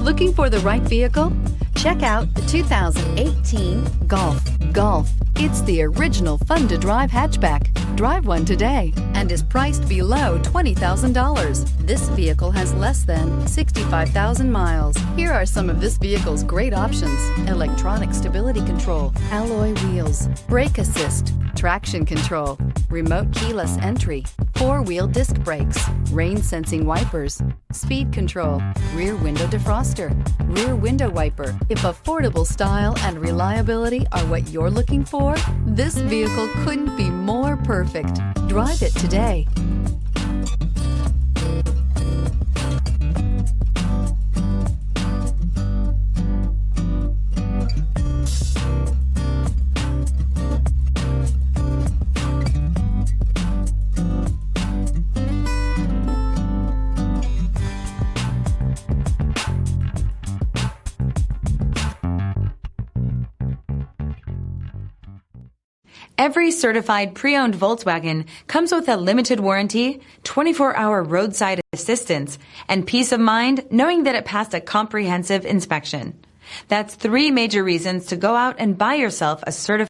Looking for the right vehicle? Check out the 2018 Golf. Golf. It's the original fun-to-drive hatchback. Drive one today and is priced below $20,000. This vehicle has less than 65,000 miles. Here are some of this vehicle's great options: electronic stability control, alloy wheels, brake assist, traction control, remote keyless entry, four-wheel disc brakes, rain-sensing wipers, speed control, rear window defroster, rear window wiper. If affordable style and reliability are what you're looking for, this vehicle couldn't be more perfect. Drive it today. Every certified pre-owned Volkswagen comes with a limited warranty, 24-hour roadside assistance, and peace of mind knowing that it passed a comprehensive inspection. That's 3 major reasons to go out and buy yourself a certified